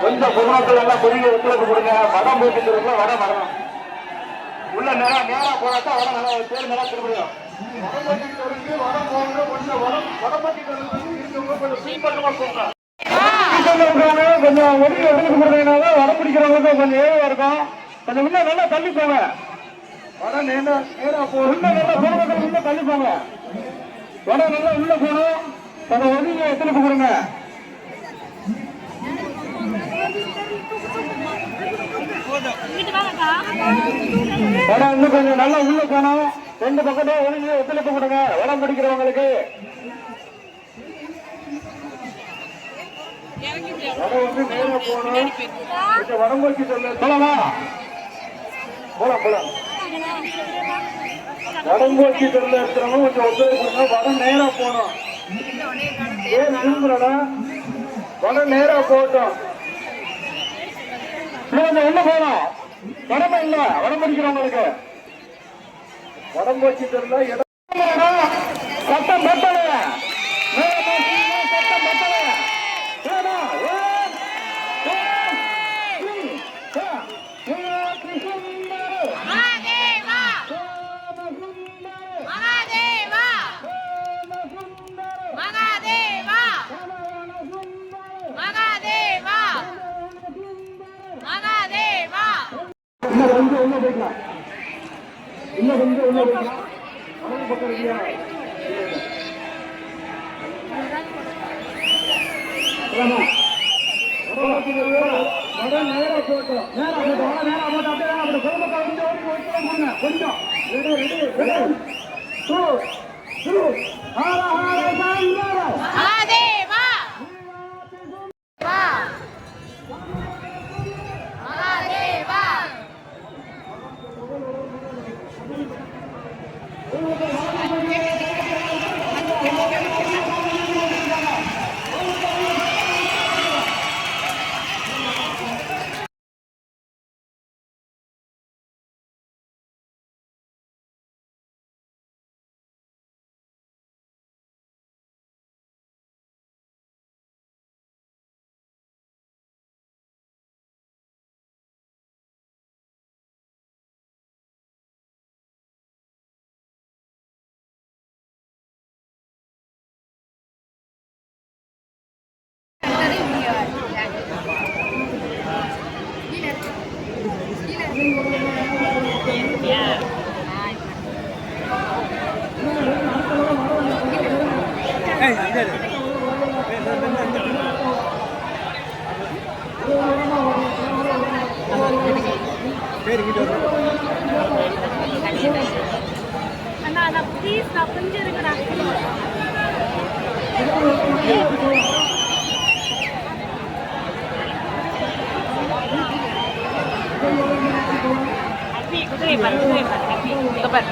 கொஞ்சம் பொதுமக்கள் எல்லாம் குறுகிய ஒத்துழைப்பு கொடுங்க. வடம் போட்டு வடம் வரணும். உள்ள நேரம் நேரம் போனாதான் வடம் நல்லா பேர் நல்லா திரும்பிடும். வடம் போகணும். கொஞ்சம் ஒதுக்கி ஒதுக்கி கொடுத்தீங்கன்னா வடம் பிடிக்கிறவங்களுக்கு கொஞ்சம் ஏதுவா இருக்கும். கொஞ்சம் உள்ள நல்லா தள்ளி போங்க. வடம் நேரம் போகணும். நல்லா பொதுமக்கள் உள்ள தள்ளி போங்க. வடம் நல்லா உள்ள போகணும். கொஞ்சம் ஒதுக்கி ஒத்துழைப்பு கொடுங்க. இன்னும் கொஞ்சம் நல்லா உள்ள போனோம். ரெண்டு பக்கமே ஒதுங்கி ஒத்துழைப்பு கொடுங்க. வடம் பிடிக்கிறவங்களுக்கு நேரம் போகணும். வடம் போக்கி சொல்லலாம். போலாம் போலாம். வடம் போக்கி சொல்ல இருக்கிறவங்க கொஞ்சம் ஒத்துழைப்பு கொடுங்க. வடம் நேரம் போகணும். ஏன் திரும்புறடா? வடம் நேரம் போகட்டும். உள்ள போனோம். வடமை இல்ல வடம் பிடிக்கிறவங்களுக்கு வடம் போச்சு தெரியல. சட்டம் பத்தல சட்டம் பத்தல. போய்க்கலாம். இன்னும் கொஞ்சம் உள்ள போய்க்கலாம். வலது பக்கம் இருக்கியா? நேரா போட்டோம். நேரா போட்டோம். நேரா போட்டோம். அப்படியே அப்படி குடும்பத்தை வந்து ஓடி கொஞ்சம் ரெடி 2 2 ஹர ஹர சங்கர மகாதேவா வா மகாதேவா அண்ணா ப்ளீஸ் நான் கொஞ்சம் இருக்கேன். குதிரை பாரு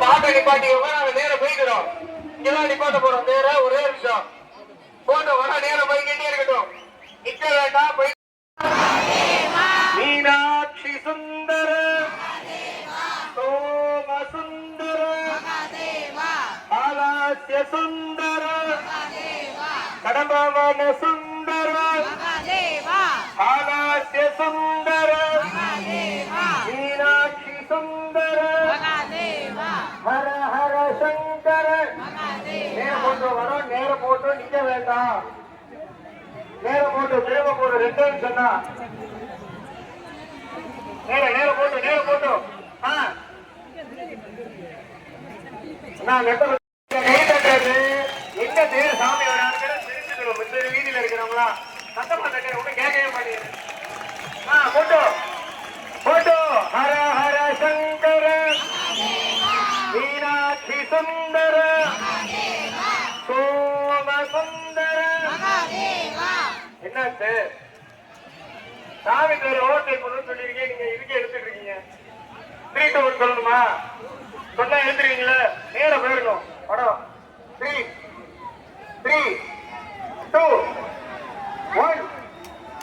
பாட்டை நிப்பாட்டிக்கோங்க. நாங்க நேரம் போய்க்கிறோம். இங்கெல்லாம் நிப்பாட்ட போறோம். நேரம் ஒரே நிமிஷம் போட்டோ வர நேரம் போய்கிட்டே இருக்கட்டும். நிக்க வேண்டாம். மீனாட்சி சுந்தர சோம சுந்தர ஆலாசிய சுந்தர கடம்பவன சுந்தர ஆலாசிய சுந்தர மீனாட்சி சுந்தர ஹர ஹர சங்கர வரோம் நேரம் போட்டு நிக்க வேண்டாம். நேரம் போட்டு வேகம் போடு ரெண்டு சொன்னா நேரம் போட்டு நான் எங்க தேர் சாமி வரான்னு தெரிஞ்சுக்கணும். இந்த வீதியில இருக்கிறவங்களா சத்தமா தட்டு ஒண்ணு கேட்கவே மாட்டேங்குது. போட்டோ ஹர ஹர சங்கர மீனாட்சி சுந்தர சோம சுந்தர. என்னாச்சு சாமி பேர் ஓட்டை பொண்ணு சொல்லிருக்கீங்க, நீங்க இதுக்கே எடுத்துட்டு இருக்கீங்க. 3 to 1 சொல்லணுமா? சொன்னா எடுத்துருக்கீங்களே, நேரம் போயிடணும். படம் 3 2 1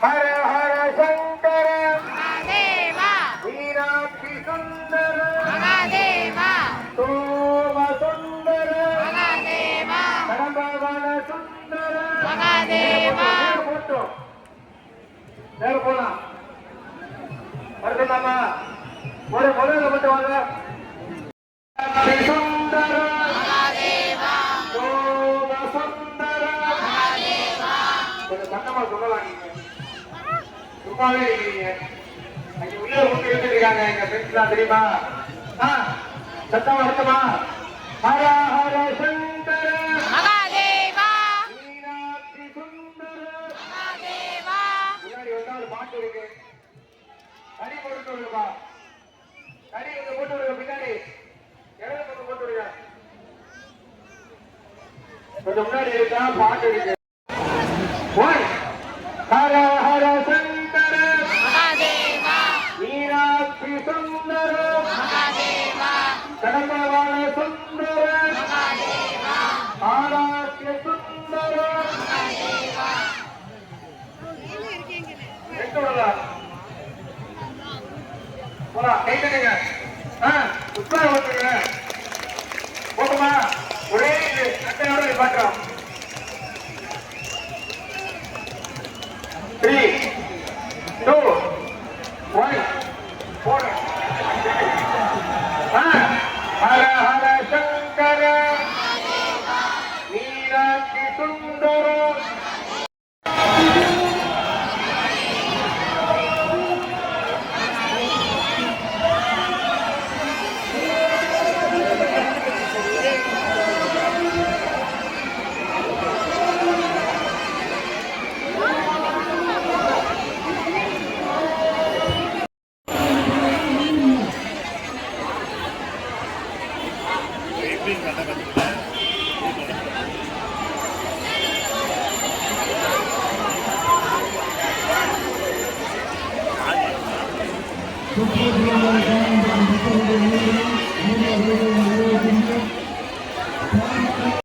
ஹர ஹர சங்கர மீனாட்சி சுந்தர சோம சுந்தர கடம்பவன சுந்தர. போட்டோம் நேரம் போலாம். வருத்தலாமா? ஒரு முதல்ல மட்டும் வாங்க. சுந்தர சோம சுந்தர. கொஞ்சம் சத்தமா சொல்லலாம். நீங்க சும்மாவே இருக்கிறீங்க. அங்க உள்ள ஊட்டி எடுத்துட்டு இருக்காங்க எங்க ஃப்ரெண்ட்ஸ்லாம், தெரியுமா? சத்தமா இருக்குமா? ஹர ஹர சங்கர மீனாட்சி சுந்தர. முன்னாடி வந்தா ஒரு பாட்டு இருக்கு, கறி போட்டு விடுப்பா. கறி இங்க போட்டு விடுங்க, பின்னாடி இடது பக்கம் போட்டு விடுங்க. கொஞ்சம் முன்னாடி இருக்கா பாட்டு இருக்கு. ஹர ஹர சங்கர மீனாட்சி சுந்தர கடம்பவன சுந்தர ஆராட்சிய சுந்தர. கைத்தங்க உட்கார ஓட்டுங்க. போட்டுமா? ஒரே இது அட்டையோட பாக்குறோம். 3 2 1 போடு. ஹர ஹர சங்கர மீனாட்சி சுந்தர. Thank you.